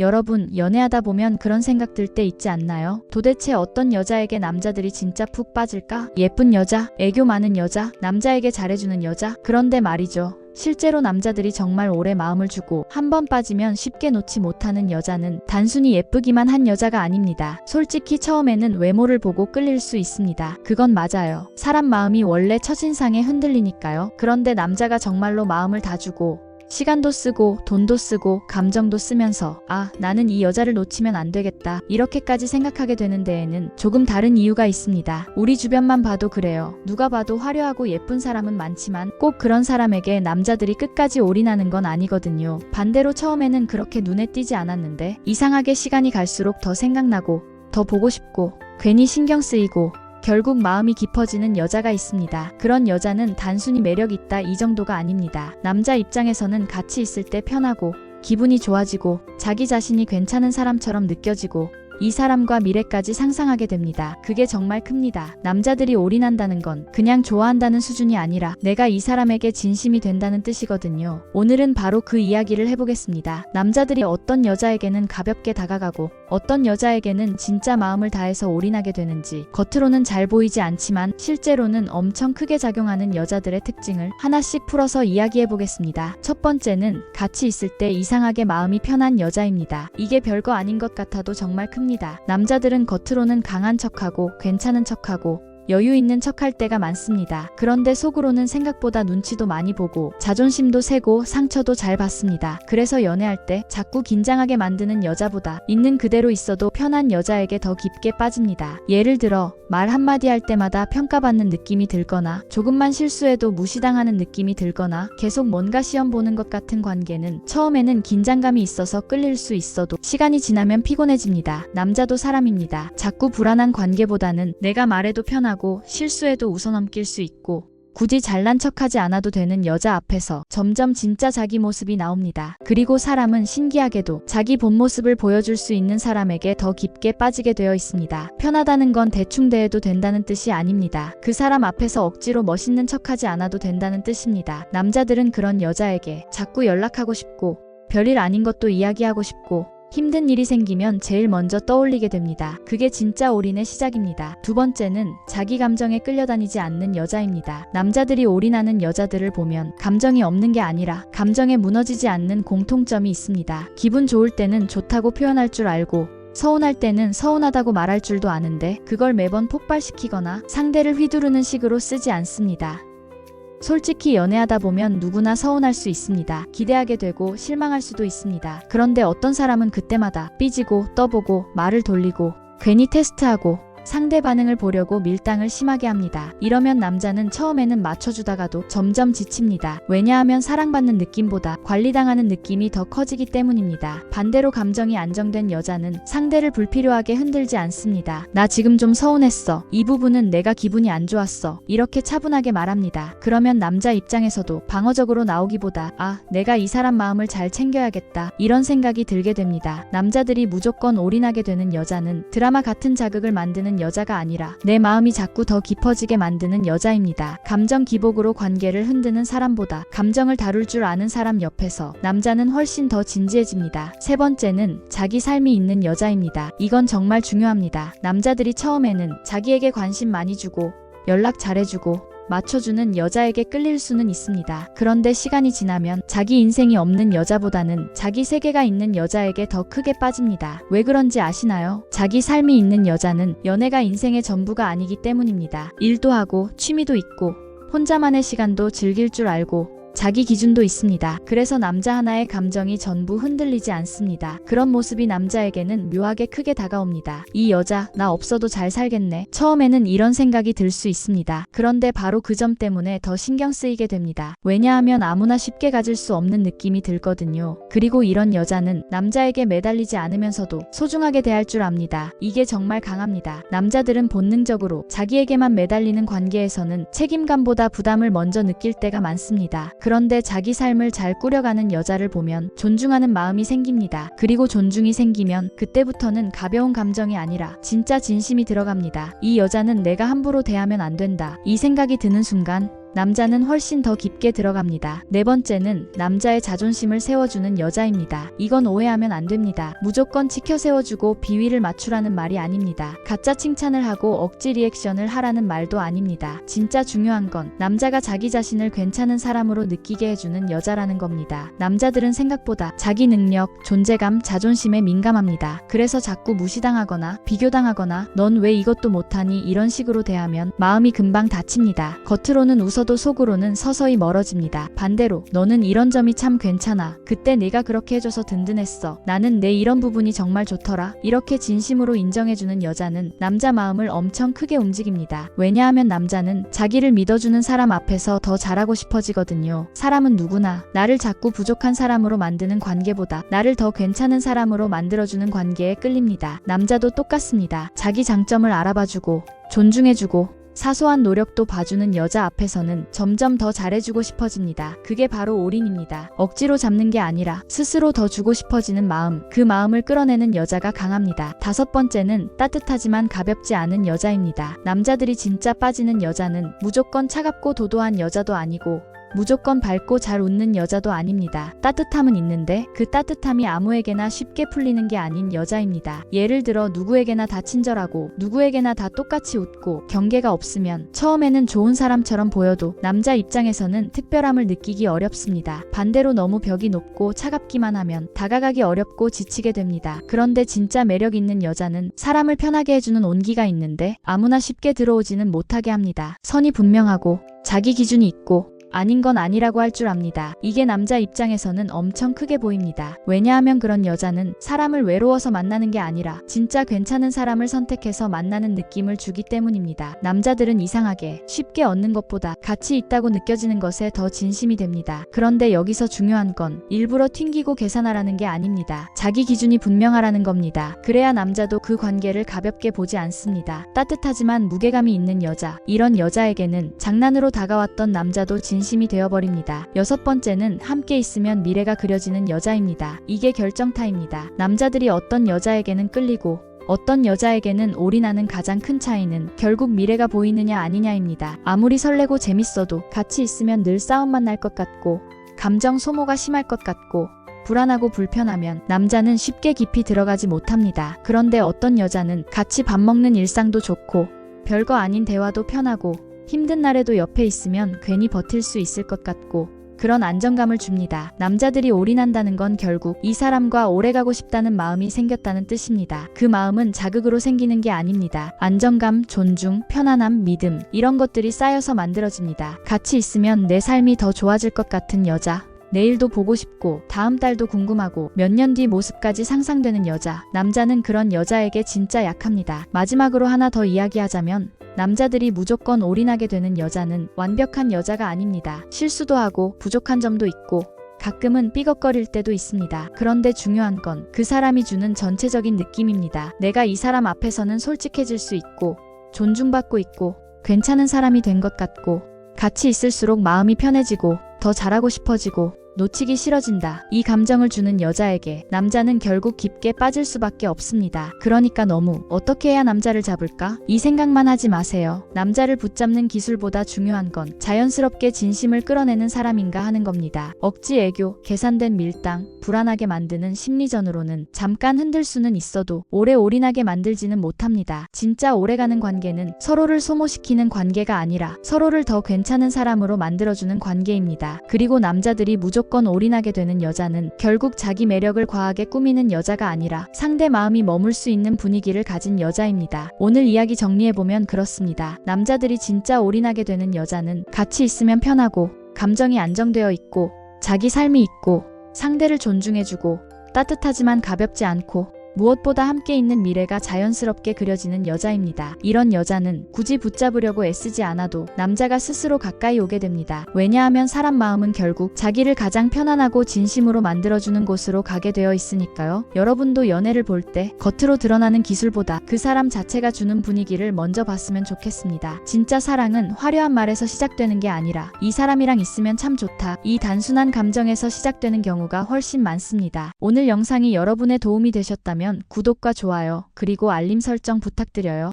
여러분, 연애하다 보면 그런 생각 들 때 있지 않나요? 도대체 어떤 여자에게 남자들이 진짜 푹 빠질까? 예쁜 여자, 애교 많은 여자, 남자에게 잘해주는 여자? 그런데 말이죠. 실제로 남자들이 정말 오래 마음을 주고 한 번 빠지면 쉽게 놓지 못하는 여자는 단순히 예쁘기만 한 여자가 아닙니다. 솔직히 처음에는 외모를 보고 끌릴 수 있습니다. 그건 맞아요. 사람 마음이 원래 첫인상에 흔들리니까요. 그런데 남자가 정말로 마음을 다 주고 시간도 쓰고 돈도 쓰고 감정도 쓰면서 아, 나는 이 여자를 놓치면 안 되겠다 이렇게까지 생각하게 되는 데에는 조금 다른 이유가 있습니다. 우리 주변만 봐도 그래요. 누가 봐도 화려하고 예쁜 사람은 많지만 꼭 그런 사람에게 남자들이 끝까지 올인하는 건 아니거든요. 반대로 처음에는 그렇게 눈에 띄지 않았는데 이상하게 시간이 갈수록 더 생각나고 더 보고 싶고 괜히 신경 쓰이고 결국 마음이 깊어지는 여자가 있습니다. 그런 여자는 단순히 매력 있다 이 정도가 아닙니다. 남자 입장에서는 같이 있을 때 편하고 기분이 좋아지고 자기 자신이 괜찮은 사람처럼 느껴지고 이 사람과 미래까지 상상하게 됩니다. 그게 정말 큽니다. 남자들이 올인한다는 건 그냥 좋아한다는 수준이 아니라 내가 이 사람에게 진심이 된다는 뜻이거든요. 오늘은 바로 그 이야기를 해보겠습니다. 남자들이 어떤 여자에게는 가볍게 다가가고 어떤 여자에게는 진짜 마음을 다해서 올인하게 되는지 겉으로는 잘 보이지 않지만 실제로는 엄청 크게 작용하는 여자들의 특징을 하나씩 풀어서 이야기해보겠습니다. 첫 번째는 같이 있을 때 이상하게 마음이 편한 여자입니다. 이게 별거 아닌 것 같아도 정말 큽니다. 남자들은 겉으로는 강한 척하고 괜찮은 척하고 여유 있는 척할 때가 많습니다. 그런데 속으로는 생각보다 눈치도 많이 보고 자존심도 세고 상처도 잘 받습니다. 그래서 연애할 때 자꾸 긴장하게 만드는 여자보다 있는 그대로 있어도 편한 여자에게 더 깊게 빠집니다. 예를 들어 말 한마디 할 때마다 평가받는 느낌이 들거나 조금만 실수해도 무시당하는 느낌이 들거나 계속 뭔가 시험 보는 것 같은 관계는 처음에는 긴장감이 있어서 끌릴 수 있어도 시간이 지나면 피곤해집니다. 남자도 사람입니다. 자꾸 불안한 관계보다는 내가 말해도 편하고 실수해도 웃어넘길 수 있고 굳이 잘난 척하지 않아도 되는 여자 앞에서 점점 진짜 자기 모습이 나옵니다. 그리고 사람은 신기하게도 자기 본 모습을 보여줄 수 있는 사람에게 더 깊게 빠지게 되어 있습니다. 편하다는 건 대충 대해도 된다는 뜻이 아닙니다. 그 사람 앞에서 억지로 멋있는 척하지 않아도 된다는 뜻입니다. 남자들은 그런 여자에게 자꾸 연락하고 싶고 별일 아닌 것도 이야기하고 싶고 힘든 일이 생기면 제일 먼저 떠올리게 됩니다. 그게 진짜 올인의 시작입니다. 두 번째는 자기 감정에 끌려다니지 않는 여자입니다. 남자들이 올인하는 여자들을 보면 감정이 없는 게 아니라 감정에 무너지지 않는 공통점이 있습니다. 기분 좋을 때는 좋다고 표현할 줄 알고 서운할 때는 서운하다고 말할 줄도 아는데 그걸 매번 폭발시키거나 상대를 휘두르는 식으로 쓰지 않습니다. 솔직히 연애하다 보면 누구나 서운할 수 있습니다. 기대하게 되고 실망할 수도 있습니다. 그런데 어떤 사람은 그때마다 삐지고 떠보고 말을 돌리고 괜히 테스트하고 상대 반응을 보려고 밀당을 심하게 합니다. 이러면 남자는 처음에는 맞춰주다가도 점점 지칩니다. 왜냐하면 사랑받는 느낌보다 관리당하는 느낌이 더 커지기 때문입니다. 반대로 감정이 안정된 여자는 상대를 불필요하게 흔들지 않습니다. 나 지금 좀 서운했어. 이 부분은 내가 기분이 안 좋았어. 이렇게 차분하게 말합니다. 그러면 남자 입장에서도 방어적으로 나오기보다 아, 내가 이 사람 마음을 잘 챙겨야겠다. 이런 생각이 들게 됩니다. 남자들이 무조건 올인하게 되는 여자는 드라마 같은 자극을 만드는 여자가 아니라 내 마음이 자꾸 더 깊어지게 만드는 여자입니다. 감정 기복으로 관계를 흔드는 사람보다 감정을 다룰 줄 아는 사람 옆에서 남자는 훨씬 더 진지해집니다. 세 번째는 자기 삶이 있는 여자입니다. 이건 정말 중요합니다. 남자들이 처음에는 자기에게 관심 많이 주고 연락 잘해주고 맞춰주는 여자에게 끌릴 수는 있습니다. 그런데 시간이 지나면 자기 인생이 없는 여자보다는 자기 세계가 있는 여자에게 더 크게 빠집니다. 왜 그런지 아시나요? 자기 삶이 있는 여자는 연애가 인생의 전부가 아니기 때문입니다. 일도 하고 취미도 있고 혼자만의 시간도 즐길 줄 알고 자기 기준도 있습니다. 그래서 남자 하나의 감정이 전부 흔들리지 않습니다. 그런 모습이 남자에게는 묘하게 크게 다가옵니다. 이 여자 나 없어도 잘 살겠네. 처음에는 이런 생각이 들 수 있습니다. 그런데 바로 그 점 때문에 더 신경 쓰이게 됩니다. 왜냐하면 아무나 쉽게 가질 수 없는 느낌이 들거든요. 그리고 이런 여자는 남자에게 매달리지 않으면서도 소중하게 대할 줄 압니다. 이게 정말 강합니다. 남자들은 본능적으로 자기에게만 매달리는 관계에서는 책임감보다 부담을 먼저 느낄 때가 많습니다. 그런데 자기 삶을 잘 꾸려가는 여자를 보면 존중하는 마음이 생깁니다. 그리고 존중이 생기면 그때부터는 가벼운 감정이 아니라 진짜 진심이 들어갑니다. 이 여자는 내가 함부로 대하면 안 된다. 이 생각이 드는 순간 남자는 훨씬 더 깊게 들어갑니다. 네 번째는 남자의 자존심을 세워주는 여자입니다. 이건 오해하면 안 됩니다. 무조건 치켜 세워주고 비위를 맞추라는 말이 아닙니다. 가짜 칭찬을 하고 억지 리액션을 하라는 말도 아닙니다. 진짜 중요한 건 남자가 자기 자신을 괜찮은 사람으로 느끼게 해주는 여자라는 겁니다. 남자들은 생각보다 자기 능력, 존재감, 자존심에 민감합니다. 그래서 자꾸 무시당하거나 비교당하거나 넌 왜 이것도 못하니 이런 식으로 대하면 마음이 금방 다칩니다. 겉으로는 웃어도 속으로는 서서히 멀어집니다. 반대로 너는 이런 점이 참 괜찮아. 그때 내가 그렇게 해줘서 든든했어. 나는 내 이런 부분이 정말 좋더라. 이렇게 진심으로 인정해주는 여자는 남자 마음을 엄청 크게 움직입니다. 왜냐하면 남자는 자기를 믿어주는 사람 앞에서 더 잘하고 싶어지거든요. 사람은 누구나 나를 자꾸 부족한 사람으로 만드는 관계보다 나를 더 괜찮은 사람으로 만들어주는 관계에 끌립니다. 남자도 똑같습니다. 자기 장점을 알아봐주고 존중해주고 사소한 노력도 봐주는 여자 앞에서는 점점 더 잘해주고 싶어집니다. 그게 바로 올인입니다. 억지로 잡는 게 아니라 스스로 더 주고 싶어지는 마음, 그 마음을 끌어내는 여자가 강합니다. 다섯 번째는 따뜻하지만 가볍지 않은 여자입니다. 남자들이 진짜 빠지는 여자는 무조건 차갑고 도도한 여자도 아니고 무조건 밝고 잘 웃는 여자도 아닙니다. 따뜻함은 있는데 그 따뜻함이 아무에게나 쉽게 풀리는 게 아닌 여자입니다. 예를 들어 누구에게나 다 친절하고 누구에게나 다 똑같이 웃고 경계가 없으면 처음에는 좋은 사람처럼 보여도 남자 입장에서는 특별함을 느끼기 어렵습니다. 반대로 너무 벽이 높고 차갑기만 하면 다가가기 어렵고 지치게 됩니다. 그런데 진짜 매력 있는 여자는 사람을 편하게 해주는 온기가 있는데 아무나 쉽게 들어오지는 못하게 합니다. 선이 분명하고 자기 기준이 있고 아닌 건 아니라고 할 줄 압니다. 이게 남자 입장에서는 엄청 크게 보입니다. 왜냐하면 그런 여자는 사람을 외로워서 만나는 게 아니라 진짜 괜찮은 사람을 선택해서 만나는 느낌을 주기 때문입니다. 남자들은 이상하게 쉽게 얻는 것보다 가치 있다고 느껴지는 것에 더 진심이 됩니다. 그런데 여기서 중요한 건 일부러 튕기고 계산하라는 게 아닙니다. 자기 기준이 분명하라는 겁니다. 그래야 남자도 그 관계를 가볍게 보지 않습니다. 따뜻하지만 무게감이 있는 여자, 이런 여자에게는 장난으로 다가왔던 남자도 진심이 되어버립니다. 여섯 번째는 함께 있으면 미래가 그려지는 여자입니다. 이게 결정타입니다. 남자들이 어떤 여자에게는 끌리고 어떤 여자에게는 올인하는 가장 큰 차이는 결국 미래가 보이느냐 아니냐입니다. 아무리 설레고 재밌어도 같이 있으면 늘 싸움만 날 것 같고 감정 소모가 심할 것 같고 불안하고 불편하면 남자는 쉽게 깊이 들어가지 못합니다. 그런데 어떤 여자는 같이 밥 먹는 일상도 좋고 별거 아닌 대화도 편하고 힘든 날에도 옆에 있으면 괜히 버틸 수 있을 것 같고 그런 안정감을 줍니다. 남자들이 올인한다는 건 결국 이 사람과 오래가고 싶다는 마음이 생겼다는 뜻입니다. 그 마음은 자극으로 생기는 게 아닙니다. 안정감, 존중, 편안함, 믿음 이런 것들이 쌓여서 만들어집니다. 같이 있으면 내 삶이 더 좋아질 것 같은 여자, 내일도 보고 싶고 다음 달도 궁금하고 몇 년 뒤 모습까지 상상되는 여자, 남자는 그런 여자에게 진짜 약합니다. 마지막으로 하나 더 이야기하자면 남자들이 무조건 올인하게 되는 여자는 완벽한 여자가 아닙니다. 실수도 하고 부족한 점도 있고 가끔은 삐걱거릴 때도 있습니다. 그런데 중요한 건 그 사람이 주는 전체적인 느낌입니다. 내가 이 사람 앞에서는 솔직해질 수 있고 존중받고 있고 괜찮은 사람이 된 것 같고 같이 있을수록 마음이 편해지고 더 잘하고 싶어지고 놓치기 싫어진다. 이 감정을 주는 여자에게 남자는 결국 깊게 빠질 수밖에 없습니다. 그러니까 너무 어떻게 해야 남자를 잡을까? 이 생각만 하지 마세요. 남자를 붙잡는 기술보다 중요한 건 자연스럽게 진심을 끌어내는 사람인가 하는 겁니다. 억지 애교, 계산된 밀당, 불안하게 만드는 심리전으로는 잠깐 흔들 수는 있어도 오래 올인하게 만들지는 못합니다. 진짜 오래가는 관계는 서로를 소모시키는 관계가 아니라 서로를 더 괜찮은 사람으로 만들어주는 관계입니다. 그리고 남자들이 무조건 올인하게 되는 여자는 결국 자기 매력을 과하게 꾸미는 여자가 아니라 상대 마음이 머물 수 있는 분위기를 가진 여자입니다. 오늘 이야기 정리해보면 그렇습니다. 남자들이 진짜 올인하게 되는 여자는 같이 있으면 편하고 감정이 안정되어 있고 자기 삶이 있고 상대를 존중해주고 따뜻하지만 가볍지 않고 무엇보다 함께 있는 미래가 자연스럽게 그려지는 여자입니다. 이런 여자는 굳이 붙잡으려고 애쓰지 않아도 남자가 스스로 가까이 오게 됩니다. 왜냐하면 사람 마음은 결국 자기를 가장 편안하고 진심으로 만들어주는 곳으로 가게 되어 있으니까요. 여러분도 연애를 볼 때 겉으로 드러나는 기술보다 그 사람 자체가 주는 분위기를 먼저 봤으면 좋겠습니다. 진짜 사랑은 화려한 말에서 시작되는 게 아니라 이 사람이랑 있으면 참 좋다. 이 단순한 감정에서 시작되는 경우가 훨씬 많습니다. 오늘 영상이 여러분의 도움이 되셨다면 구독과 좋아요, 그리고 알림 설정 부탁드려요.